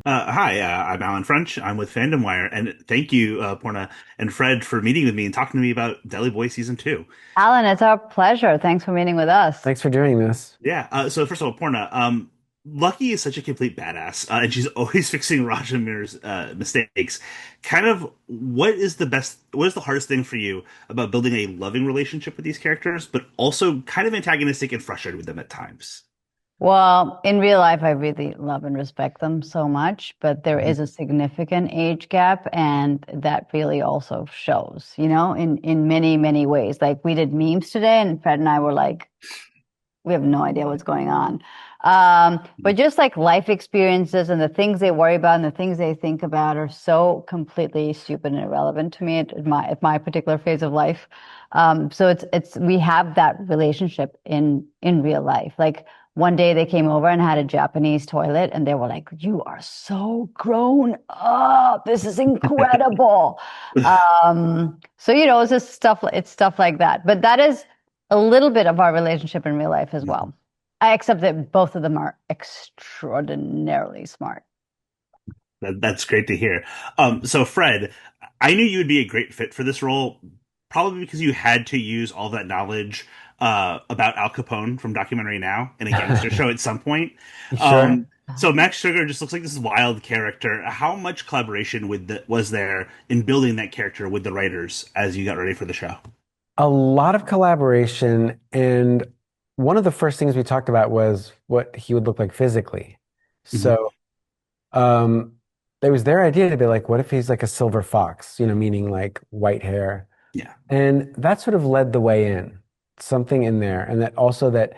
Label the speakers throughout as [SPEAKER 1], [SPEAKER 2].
[SPEAKER 1] Hi, I'm Alan French. I'm with FandomWire, and thank you, Poorna and Fred, for meeting with me and talking to me about Deli Boys season two.
[SPEAKER 2] Alan, it's our pleasure. Thanks for meeting with us.
[SPEAKER 3] Thanks for doing this.
[SPEAKER 1] Yeah. So first of all, Poorna, Lucky is such a complete badass, and she's always fixing Rajamir's mistakes. Kind of, what is the hardest thing for you about building a loving relationship with these characters, but also kind of antagonistic and frustrated with them at times?
[SPEAKER 2] Well, in real life, I really love and respect them so much, but there
[SPEAKER 1] Mhm.
[SPEAKER 2] is a significant age gap, and that really also shows, in many, many ways. Like we did memes today, and Fred and I were like, we have no idea what's going on. But just like life experiences and the things they worry about and the things they think about are so completely stupid and irrelevant to me at my particular phase of life. So it's we have that relationship in real life. Like one day they came over and had a Japanese toilet and they were like, "You are so grown up. This is incredible." So it's just stuff like that. But that is a little bit of our relationship in real life as well. I accept that both of them are extraordinarily smart.
[SPEAKER 1] That's great to hear. So Fred, I knew you would be a great fit for this role, probably because you had to use all that knowledge about Al Capone from Documentary Now in a gangster show at some point.
[SPEAKER 3] You sure?
[SPEAKER 1] Um, so Max Sugar just looks like this wild character. How much collaboration was there in building that character with the writers as you got ready for the show?
[SPEAKER 3] A lot of collaboration, and one of the first things we talked about was what he would look like physically.
[SPEAKER 1] Mhm.
[SPEAKER 3] So, um, it was their idea to be like, what if he's like a silver fox, meaning like white hair.
[SPEAKER 1] Yeah.
[SPEAKER 3] And that sort of led the way in, something in there. And that also that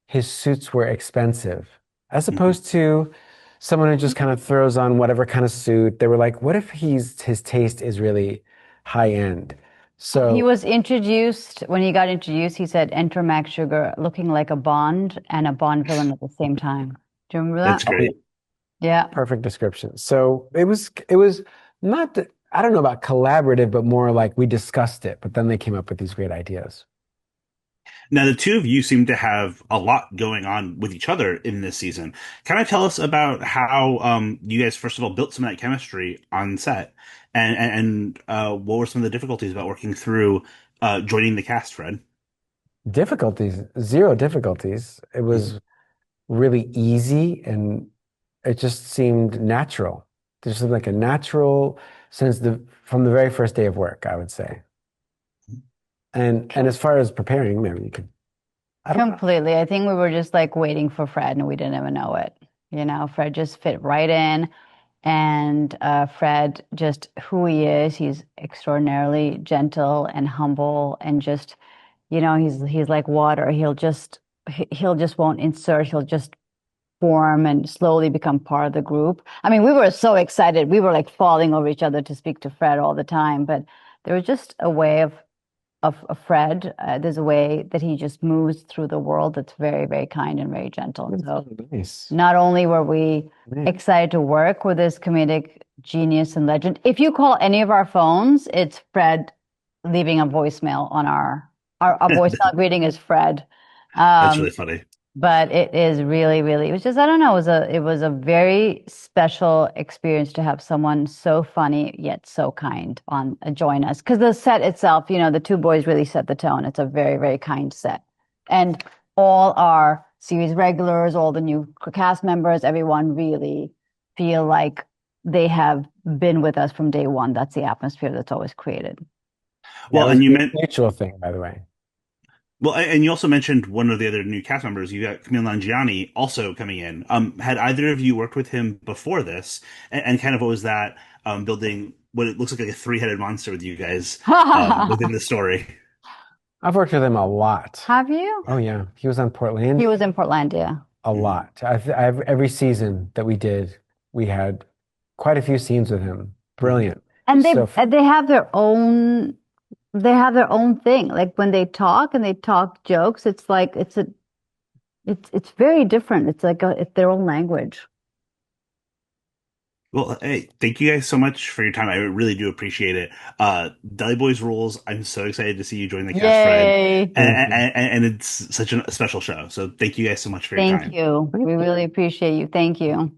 [SPEAKER 3] his suits were expensive, as
[SPEAKER 1] Mhm.
[SPEAKER 3] opposed to someone who just kind of throws on whatever kind of suit. They were like, what if his taste is really high end?
[SPEAKER 2] He
[SPEAKER 3] So
[SPEAKER 2] was introduced, when he got introduced, he said, "Enter Max Sugar looking like a Bond and a Bond villain at the same time." Do you remember
[SPEAKER 1] That's
[SPEAKER 2] that?
[SPEAKER 3] oh yeah,
[SPEAKER 1] great.
[SPEAKER 2] Yeah.
[SPEAKER 3] perfect description. So it was not that, I don't know about collaborative, but more like we discussed it, but then they came up with these great ideas.
[SPEAKER 1] Now, the two of you seem to have a lot going on with each other in this season. Kind of tell us about how you guys, first of all, built some of that chemistry on set, and what were some of the difficulties about working through joining the cast, Fred?
[SPEAKER 3] Difficulties, zero difficulties. It
[SPEAKER 1] Mhm.
[SPEAKER 3] was really easy and it just seemed natural. There seemed like a natural since the from the very first day of work, I would say. And as far as preparing, maybe you could, I don't know.
[SPEAKER 2] Completely. I think we were just like waiting for Fred and we didn't even know it. Fred just fit right in. And Fred, just who he is, he's extraordinarily gentle and humble and just, he's like water. He'll just won't insert. He'll just form and slowly become part of the group. I mean, we were so excited. We were like falling over each other to speak to Fred all the time, but there was just a way of Fred. There's a way that he just moves through the world that's very, very kind and very gentle. And
[SPEAKER 3] That's
[SPEAKER 2] so
[SPEAKER 3] nice.
[SPEAKER 2] not only were we
[SPEAKER 3] Man.
[SPEAKER 2] excited to work with this comedic genius and legend, if you call any of our phones, it's Fred leaving a voicemail on our voicemail greeting is Fred.
[SPEAKER 1] That's really
[SPEAKER 2] Um,
[SPEAKER 1] funny.
[SPEAKER 2] but it is really, really, it was just, I don't know, it was a very special experience to have someone so funny yet so kind on join us. Because the set itself, the two boys really set the tone. It's a very, very kind set. And all our series regulars, all the new cast members, everyone really feel like they have been with us from day one. That's the atmosphere that's always created.
[SPEAKER 3] That
[SPEAKER 1] Well,
[SPEAKER 3] was
[SPEAKER 1] and
[SPEAKER 3] a mutual thing, by the way.
[SPEAKER 1] and you also mentioned one of the other new cast members. You got Camille Nanjiani also coming in. Had either of you worked with him before this, and kind of what was that building what it looks like a three-headed monster with you guys within the story?
[SPEAKER 3] I've worked with him a lot.
[SPEAKER 2] Have you?
[SPEAKER 3] Oh yeah, he was on
[SPEAKER 2] He
[SPEAKER 3] Portland
[SPEAKER 2] was in Portlandia.
[SPEAKER 3] a
[SPEAKER 1] Mhm.
[SPEAKER 3] lot. I've every season that we did, we had quite a few scenes with him.
[SPEAKER 1] Mhm.
[SPEAKER 3] Brilliant.
[SPEAKER 2] And they
[SPEAKER 3] So
[SPEAKER 2] they have their own thing. Like when they talk and they talk jokes, it's like it's very different. It's their own language.
[SPEAKER 1] Well, hey, thank you guys so much for your time. I really do appreciate it. Deli Boys rules. I'm so excited to see you join the cast, Fred,
[SPEAKER 2] Yay.
[SPEAKER 1] and,
[SPEAKER 3] thank you.
[SPEAKER 1] and it's such a special show. So thank you guys so much for your
[SPEAKER 2] Thank
[SPEAKER 1] time.
[SPEAKER 2] you. We really appreciate you. Thank you.